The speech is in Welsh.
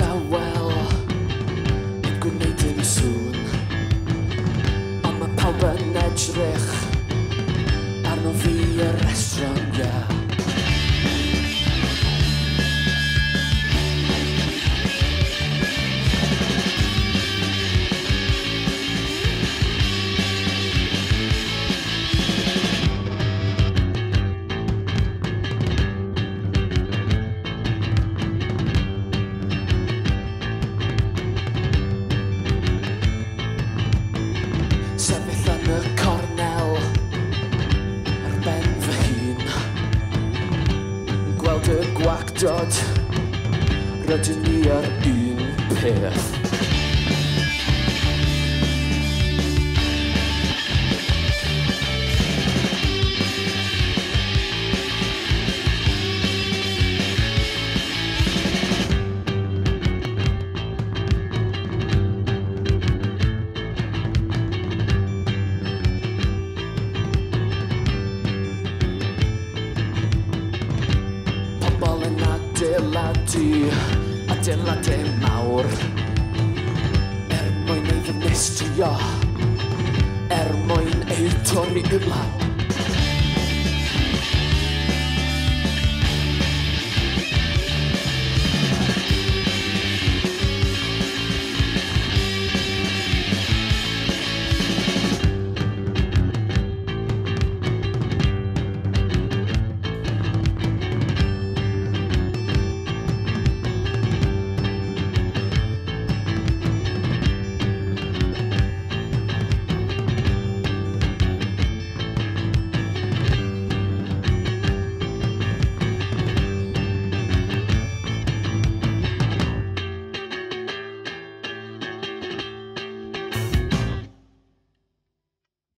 dawel yn gwneud yn sŵn, ond mae pawb yn edrych arno fi y restaurant, Sefyll yn y cornel ar ben fy hun, gweld y gwacdod, rydyn ni ar un peth. Pobl yn adeiladu mawr mwyn ei ddinistrio, mwyn ei torri i lawr.